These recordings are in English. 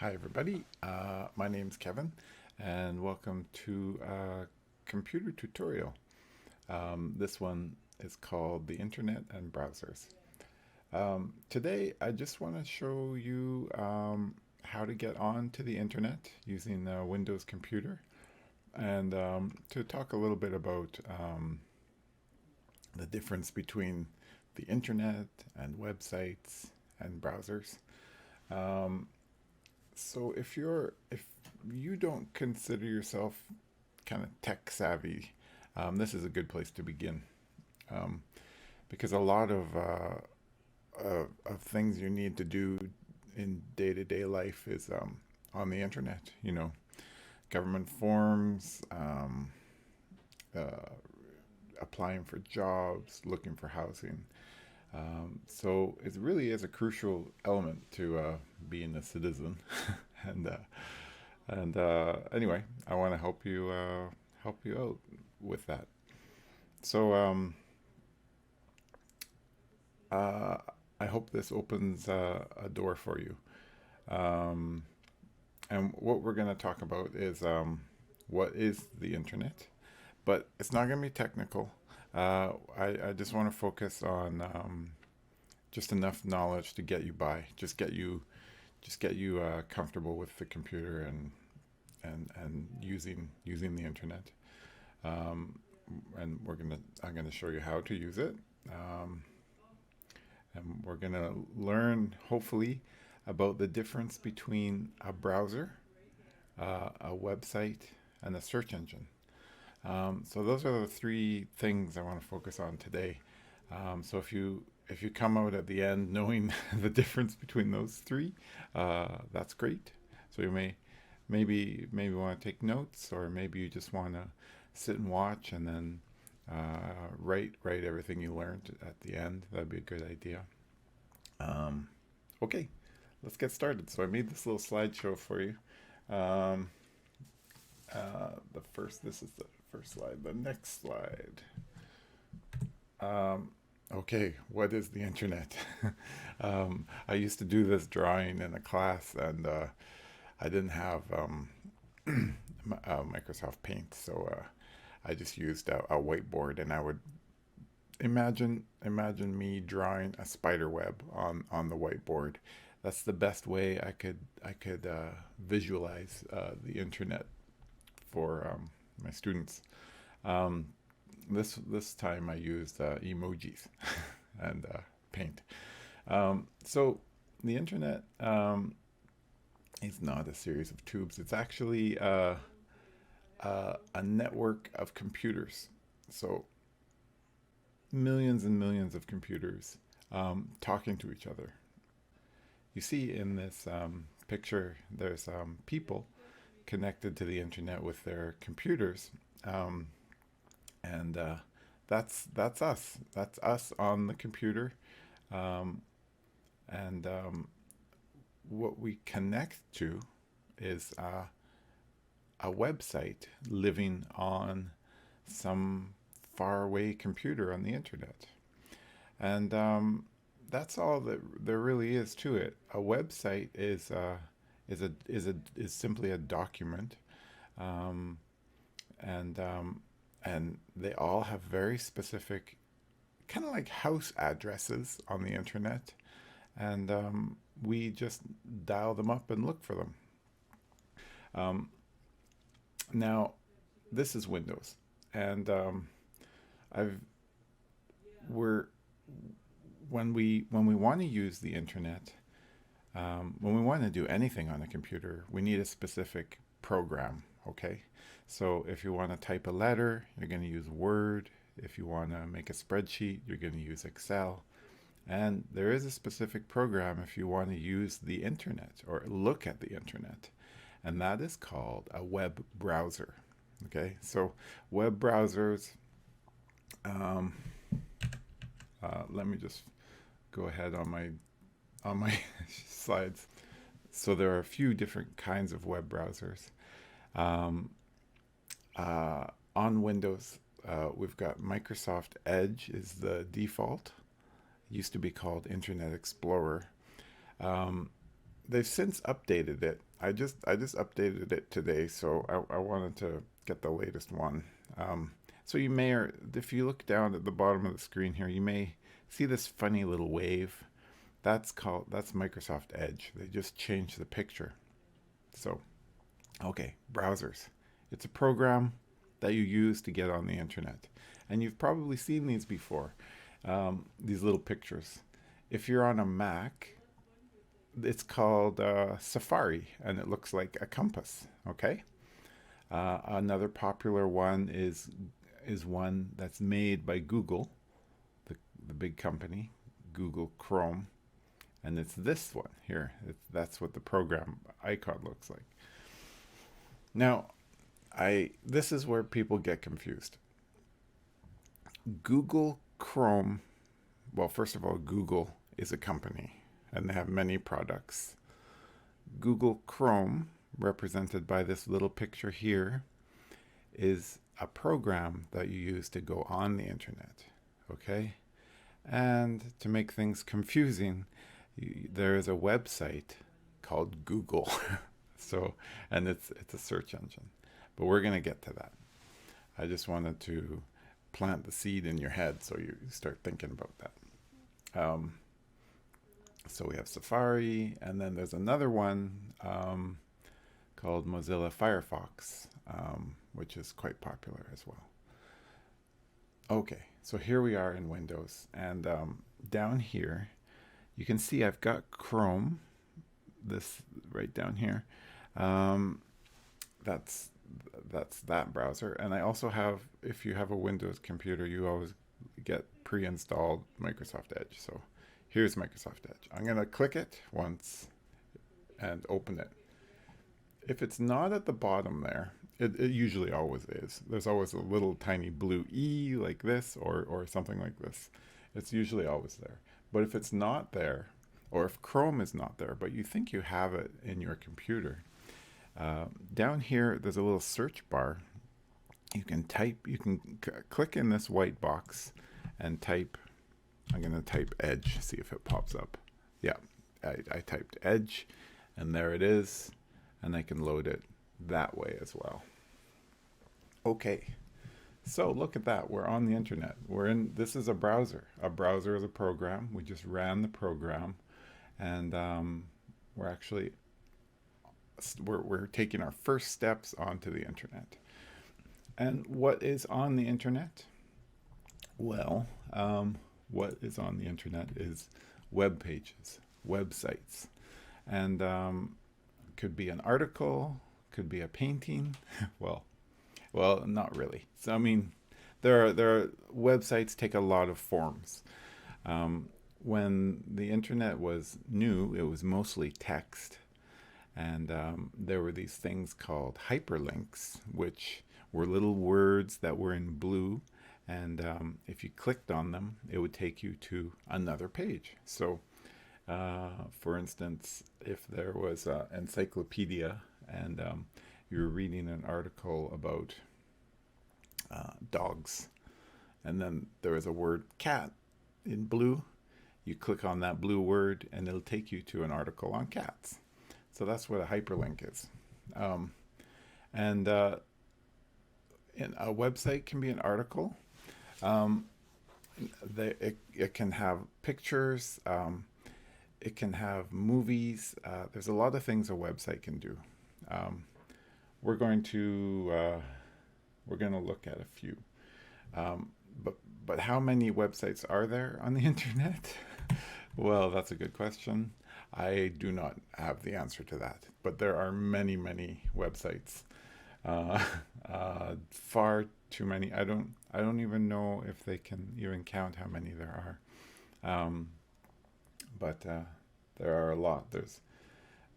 Hi, everybody. My name's Kevin, and welcome to a computer tutorial. This one is called The Internet and Browsers. Today, I just want to show you how to get on to the internet using a Windows computer and to talk a little bit about the difference between the internet and websites and browsers. Um, So if you don't consider yourself kind of tech savvy, this is a good place to begin um, because a lot of things you need to do in day-to-day life is on the internet. Government forms, uh, applying for jobs, looking for housing. So it really is a crucial element to being a citizen. and anyway, I want to help you out with that. So uh, I hope this opens a door for you. Um, and what we're going to talk about is what is the internet, but it's not going to be technical. I just want to focus on just enough knowledge to get you by, just get you comfortable with the computer and using the internet. Um, and I'm gonna show you how to use it. Um, and we're gonna learn hopefully about the difference between a browser, a website, and a search engine. So those are the three things I want to focus on today. So if you come out at the end knowing the difference between those three, that's great. So you maybe want to take notes, or maybe you just want to sit and watch and then write everything you learned at the end. That'd be a good idea. Um, okay, let's get started. So I made this little slideshow for you. Um, this is the first slide. The next slide. Um, okay, what is the internet? I used to do this drawing in a class, and I didn't have Microsoft Paint, so I just used a whiteboard, and I would imagine me drawing a spider web on the whiteboard. That's the best way I could visualize the internet for my students. Um, this time I used emojis and paint. So the internet is not a series of tubes. It's actually a network of computers. So millions and millions of computers talking to each other. You see in this picture, there's people connected to the internet with their computers. And that's us. That's us on the computer. Um, and what we connect to is a website living on some faraway computer on the internet. And that's all that there really is to it. A website is simply a document, um, and they all have very specific, kind of like house addresses on the internet, and we just dial them up and look for them. Um, Now, this is Windows, and I've we're when we want to use the internet, when we want to do anything on a computer, we need a specific program. Okay, so if you want to type a letter, you're going to use Word. If you want to make a spreadsheet, you're going to use Excel. And there is a specific program if you want to use the internet or look at the internet, and that is called a web browser. Okay, so web browsers. Um, Let me just go ahead on my slides. So there are a few different kinds of web browsers. Um, uh, on Windows, we've got Microsoft Edge is the default. It used to be called Internet Explorer. Um, they've since updated it, I just updated it today, so I wanted to get the latest one. So you may, or if you look down at the bottom of the screen here, you may see this funny little wave. That's Microsoft Edge. They just changed the picture. So, okay, browsers. It's a program that you use to get on the internet, and you've probably seen these before. These little pictures. If you're on a Mac, it's called Safari, and it looks like a compass. Okay. Another popular one is one that's made by Google, the the big company, Google Chrome, and it's this one here. That's what the program icon looks like. Now, I this is where people get confused. Google Chrome. Well, first of all, Google is a company, and they have many products. Google Chrome, represented by this little picture here, is a program that you use to go on the internet. Okay? And to make things confusing, there is a website called Google. So, and it's a search engine. But we're going to get to that. I just wanted to plant the seed in your head so you start thinking about that. So we have Safari, and then there's another one called Mozilla Firefox, which is quite popular as well. Okay, so here we are in Windows, and down here you can see I've got Chrome, this right down here. Um, that's that browser, and I also have, if you have a Windows computer, you always get pre-installed Microsoft Edge. So here's Microsoft Edge. I'm gonna click it once and open it. If it's not at the bottom there, it usually always is. There's always a little tiny blue E like this, or something like this. It's usually always there. But if it's not there, or if Chrome is not there, but you think you have it in your computer, down here there's a little search bar. You can click in this white box and type. I'm going to type Edge, see if it pops up. Yeah, I typed Edge, and there it is, and I can load it that way as well. Okay, so look at that. We're on the internet. This is a browser. A browser is a program. We just ran the program, and we're actually, we're taking our first steps onto the internet. And what is on the internet? Well, what is on the internet is web pages, websites, and could be an article, could be a painting. well, not really. So I mean, there are websites take a lot of forms. When the internet was new, it was mostly text, and there were these things called hyperlinks, which were little words that were in blue, and if you clicked on them, it would take you to another page. So, for instance, if there was an encyclopedia and you were reading an article about dogs, and then there was a word cat in blue, you click on that blue word, and it'll take you to an article on cats. So that's what a hyperlink is. And a website can be an article. Um, it can have pictures. It can have movies. There's a lot of things a website can do. Um, we're going to look at a few. Um, but how many websites are there on the internet? Well, that's a good question. I do not have the answer to that, but there are many websites. Uh, far too many. I don't even know if they can even count how many there are. But there are a lot. There's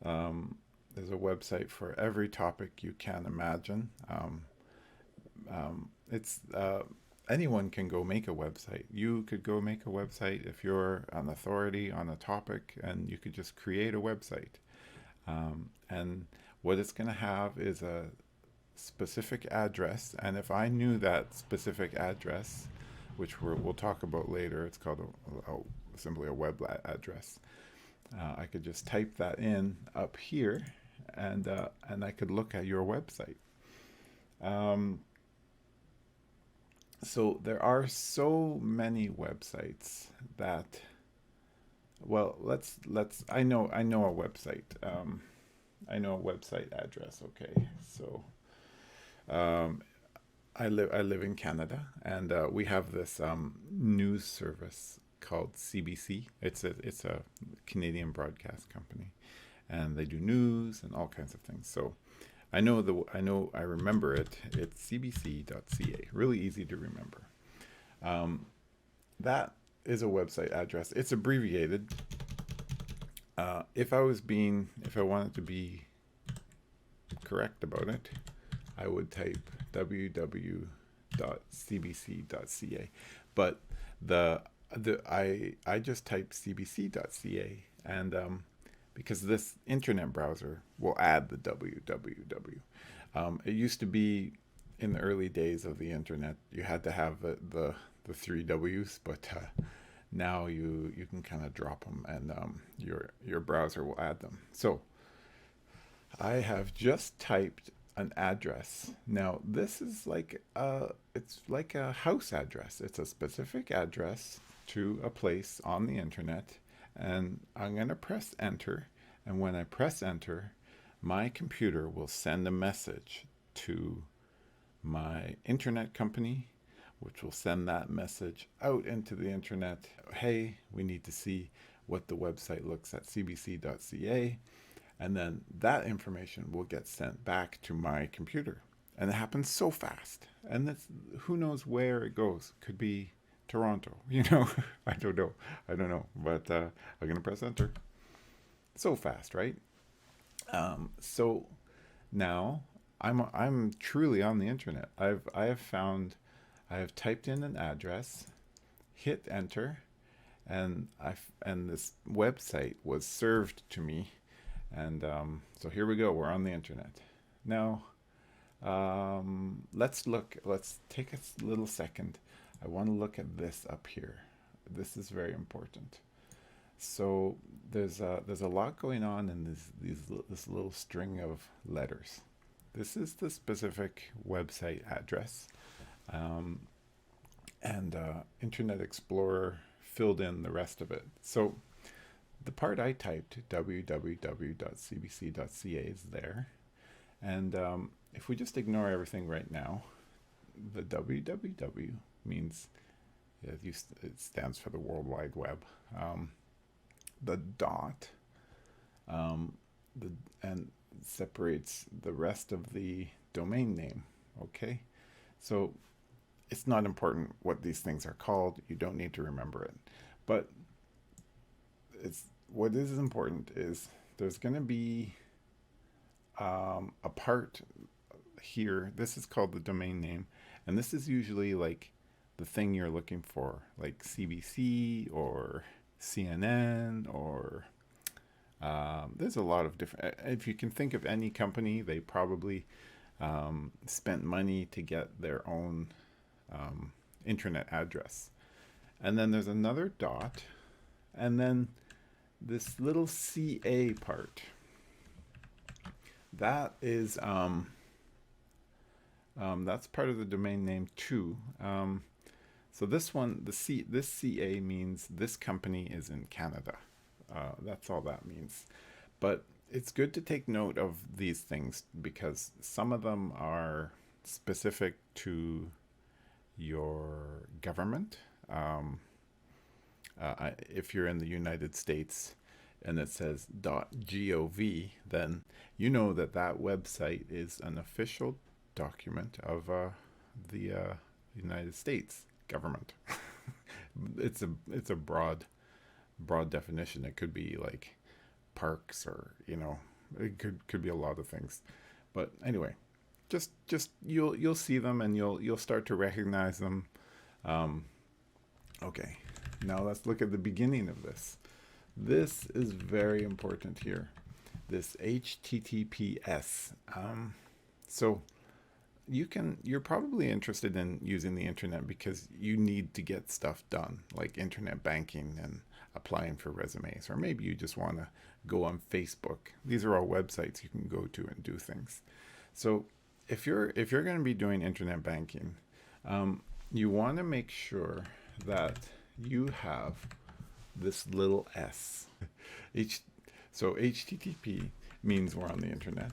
a website for every topic you can imagine. It's anyone can go make a website. You could go make a website if you're an authority on a topic, and you could just create a website. And what it's going to have is a specific address, and if I knew that specific address, which we'll talk about later, it's called simply a web address. I could just type that in up here, and I could look at your website. Um, so there are so many websites that, well, let's I know a website. I know a website address. Okay, so um, I live in Canada, and we have this news service called CBC. It's a Canadian broadcast company, and they do news and all kinds of things. So I remember it. It's cbc.ca. Really easy to remember. Um, that is a website address. It's abbreviated. If I wanted to be correct about it, I would type www.cbc.ca. But the I just type cbc.ca, and because this internet browser will add the www. It used to be in the early days of the internet, you had to have the three W's, but now you can kind of drop them, and your browser will add them. So I have just typed an address. Now this is it's like a house address. It's a specific address to a place on the internet, and I'm gonna press enter. And when I press enter, my computer will send a message to my internet company, which will send that message out into the internet. Hey, we need to see what the website looks at cbc.ca. And then that information will get sent back to my computer. And it happens so fast. And that's, who knows where it goes? Could be Toronto, I don't know. I don't know. But I'm going to press enter. So fast, right? So now I'm truly on the internet. I have typed in an address, hit enter, and this website was served to me, and so here we go. We're on the internet now. Let's take a little second. I want to look at this up here. This is very important. So there's a lot going on in this little string of letters. This is the specific website address, um, and Internet Explorer filled in the rest of it. So the part I typed, www.cbc.ca, is there. And if we just ignore everything right now, the www means it stands for the World Wide Web. The dot, um, the and separates the rest of the domain name. Okay, so it's not important what these things are called. You don't need to remember it, but it's what is important is there's going to be a part here. This is called the domain name, and this is usually like the thing you're looking for, like CBC or CNN or there's a lot of different. If you can think of any company, they probably spent money to get their own internet address. And then there's another dot, and then this little CA part. That is that's part of the domain name too. So this one, this CA means this company is in Canada. That's all that means. But it's good to take note of these things because some of them are specific to your government. If you're in the United States and it says .gov, then you know that that website is an official document of the United States government. It's a broad definition. It could be like parks, or it could be a lot of things. But anyway, just you'll see them, and you'll start to recognize them. Okay, now let's look at the beginning of this. This is very important here. This HTTPS. So you're probably interested in using the internet because you need to get stuff done, like internet banking and applying for resumes, or maybe you just want to go on Facebook. These are all websites you can go to and do things. So if you're going to be doing internet banking, you want to make sure that you have this little s. H, so HTTP means we're on the internet,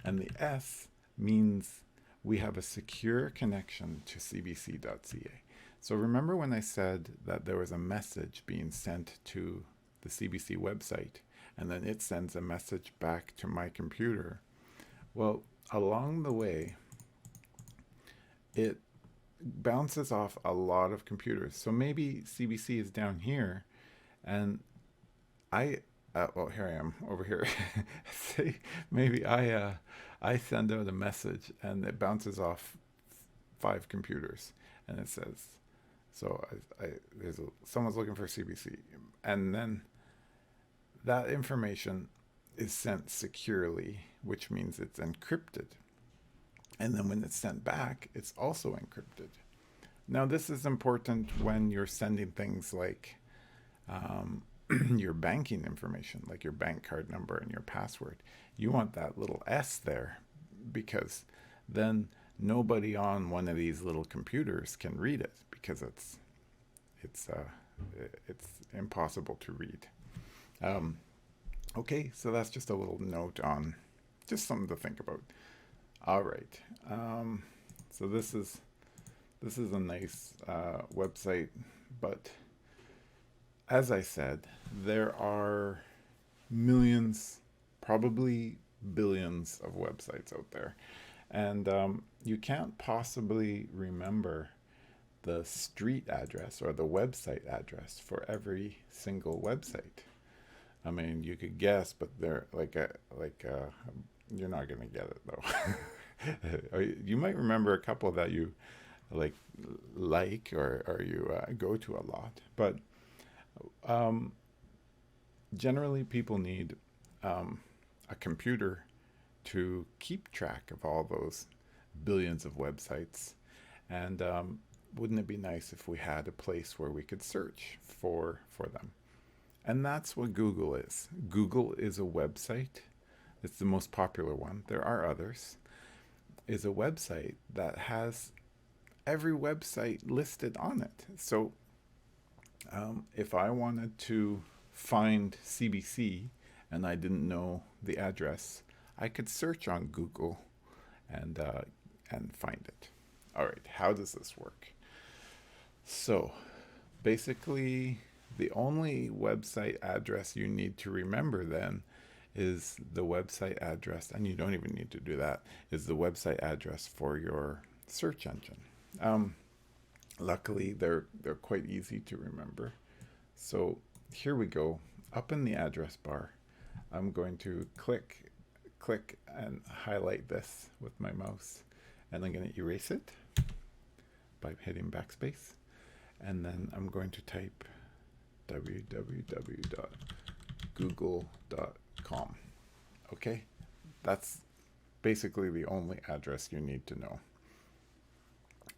and the S means we have a secure connection to cbc.ca. So remember when I said that there was a message being sent to the CBC website, and then it sends a message back to my computer? Well, along the way, it bounces off a lot of computers. So maybe CBC is down here, and well, here I am over here. Say maybe I send out a message and it bounces off 5 computers, and it says, so someone's looking for CBC, and then that information is sent securely, which means it's encrypted. And then when it's sent back, it's also encrypted. Now, this is important when you're sending things like your banking information, like your bank card number and your password. You want that little S there, because then nobody on one of these little computers can read it, because it's impossible to read. Okay, so that's just a little note on just something to think about. All right. So this is a nice website, but as I said, there are millions, probably billions of websites out there, and you can't possibly remember the street address or the website address for every single website. I mean, you could guess, but they're you're not gonna get it though. You might remember a couple that you like or you go to a lot, but generally people need a computer to keep track of all those billions of websites. And wouldn't it be nice if we had a place where we could search for them? And that's what Google is. Google is a website. It's the most popular one. There are others. Is a website that has every website listed on it. So if I wanted to find CBC and I didn't know the address, I could search on Google and find it. All right, how does this work? So basically, the only website address you need to remember then is the website address, and you don't even need to do that, is the website address for your search engine. Luckily, they're quite easy to remember. So here we go. Up in the address bar, I'm going to click and highlight this with my mouse, and I'm going to erase it by hitting backspace, and then I'm going to type www.google.com. Okay, that's basically the only address you need to know.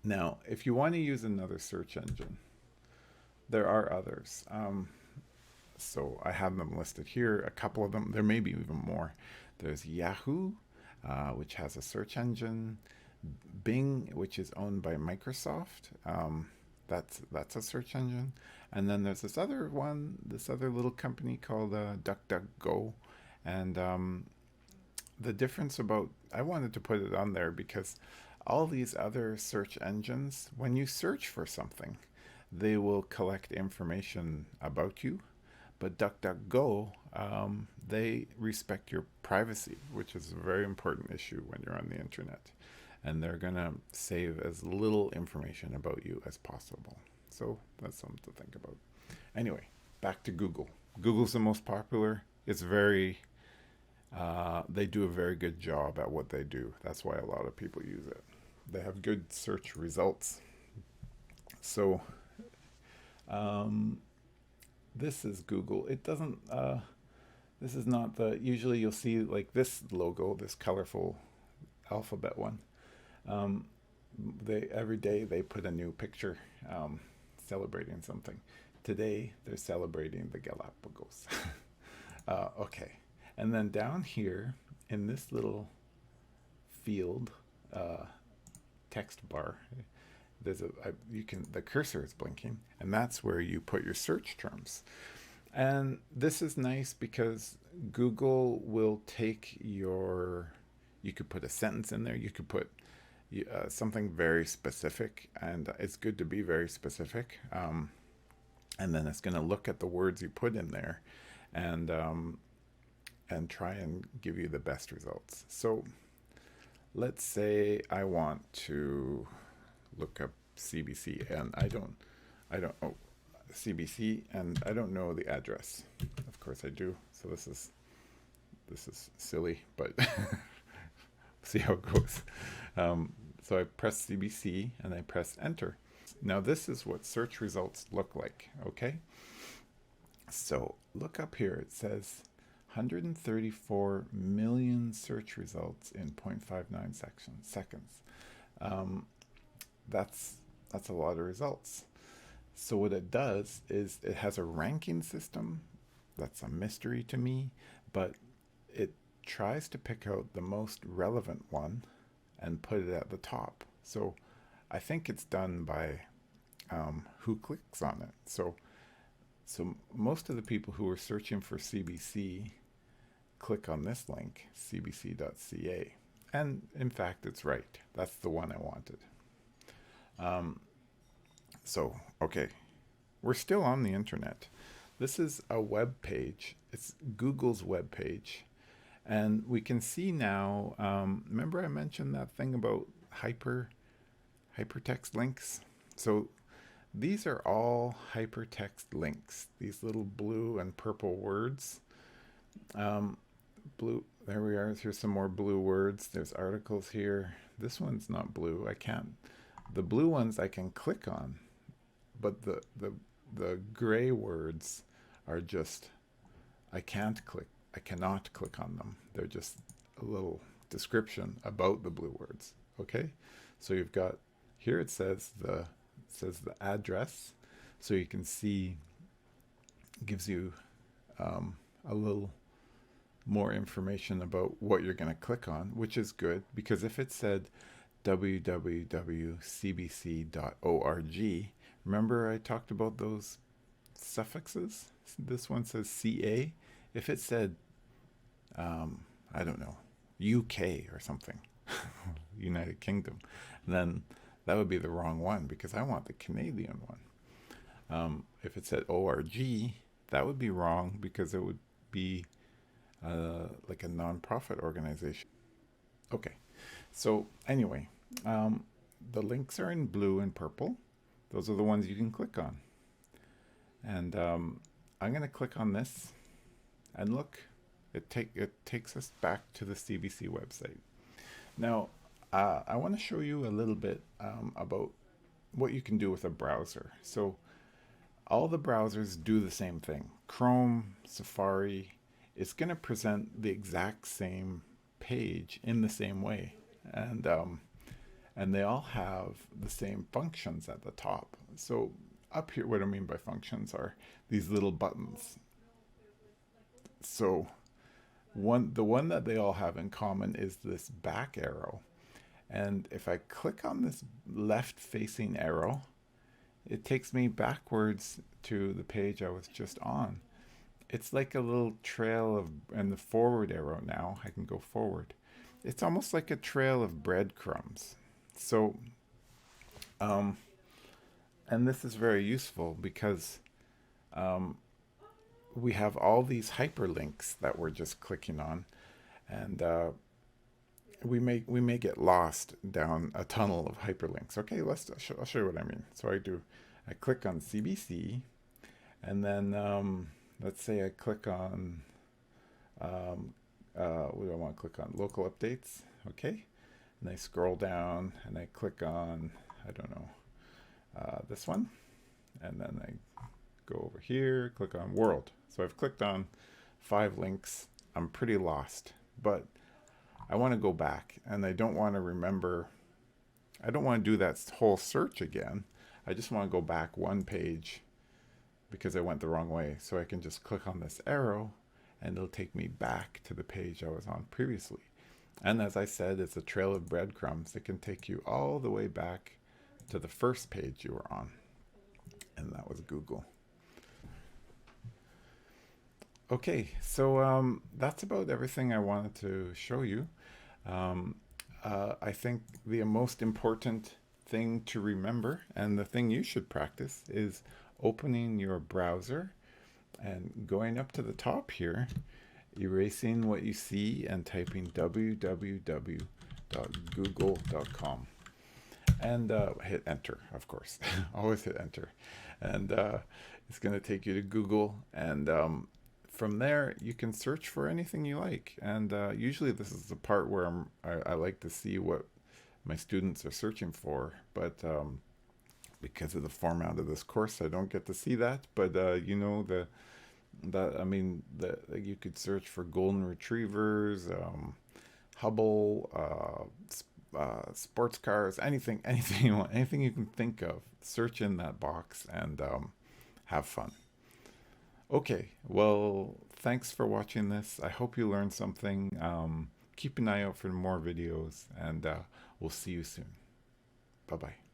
Now, if you want to use another search engine, there are others. So I have them listed here, a couple of them. There may be even more. There's Yahoo, which has a search engine. Bing, which is owned by Microsoft. That's a search engine. And then there's this other one, this other little company called DuckDuckGo. And the difference about, I wanted to put it on there because all these other search engines, when you search for something, they will collect information about you. But DuckDuckGo, they respect your privacy, which is a very important issue when you're on the internet. And they're going to save as little information about you as possible. So that's something to think about. Anyway, back to Google. Google's the most popular. It's very, they do a very good job at what they do. That's why a lot of people use it. They have good search results. So this is Google. It doesn't, this is not the, usually you'll see like this logo, this colorful alphabet one. Every day they put a new picture celebrating something. Today they're celebrating the Galapagos. Okay. And then down here in this little field, uh, text bar, there's you can, the cursor is blinking, and that's where you put your search terms. And this is nice because Google will take your, you could put a sentence in there, you could put something very specific, and it's good to be very specific. And then it's going to look at the words you put in there, and try and give you the best results. So let's say I want to look up CBC, and oh, CBC, and I don't know the address. Of course I do. So this is silly, but see how it goes. So I press CBC and I press enter. Now this is what search results look like. Okay. So look up here. It says 134 million search results in 0.59 seconds. That's a lot of results. So what it does is it has a ranking system. That's a mystery to me, but it tries to pick out the most relevant one and put it at the top. So I think it's done by who clicks on it. So most of the people who are searching for CBC click on this link, cbc.ca. And in fact, it's right. That's the one I wanted. Okay, we're still on the internet. This is a web page. It's Google's web page. And we can see now, remember I mentioned that thing about hypertext links? So these are all hypertext links, these little blue and purple words. Blue, there we are. Here's some more blue words. There's articles here. This one's not blue. I can't, the blue ones I can click on, but the gray words are just, I cannot click on them. They're just a little description about the blue words. Okay, so you've got here, it says the address, so you can see, gives you a little more information about what you're going to click on, which is good, because if it said www.cbc.org, remember I talked about those suffixes? This one says CA. If it said, I don't know, UK or something, United Kingdom, then that would be the wrong one, because I want the Canadian one. If it said ORG, that would be wrong, because it would be like a non-profit organization. Okay, so anyway, the links are in blue and purple. Those are the ones you can click on. And I'm going to click on this, and look, it takes us back to the CBC website. Now, I want to show you a little bit about what you can do with a browser. So all the browsers do the same thing. Chrome, Safari, it's going to present the exact same page in the same way. And they all have the same functions at the top. So up here, what I mean by functions are these little buttons. So the one that they all have in common is this back arrow. And if I click on this left facing arrow, it takes me backwards to the page I was just on. It's like a little trail of, and the forward arrow now, I can go forward. It's almost like a trail of breadcrumbs. So, and this is very useful because we have all these hyperlinks that we're just clicking on, and we may get lost down a tunnel of hyperlinks. Okay, I'll show you what I mean. So I click on CBC, and then let's say I click on what do I want to click on? Local updates. Okay, and I scroll down and I click on, I don't know, this one, and then I go over here, click on world. So I've clicked on 5 links. I'm pretty lost, but I want to go back, and I don't want to remember, I don't want to do that whole search again. I just want to go back one page because I went the wrong way. So I can just click on this arrow, and it'll take me back to the page I was on previously. And as I said, it's a trail of breadcrumbs. It can take you all the way back to the first page you were on, and that was Google. Okay, so that's about everything I wanted to show you. Um, I think the most important thing to remember, and the thing you should practice, is opening your browser and going up to the top here, erasing what you see and typing www.google.com and hit enter, of course. Always hit enter. And it's going to take you to Google, and from there you can search for anything you like. And usually this is the part where I like to see what my students are searching for, but because of the format of this course I don't get to see that. But you know, you could search for golden retrievers, Hubble, sports cars, anything you want, anything you can think of. Search in that box and have fun. Okay, well, thanks for watching this. I hope you learned something. Keep an eye out for more videos, and we'll see you soon. Bye bye.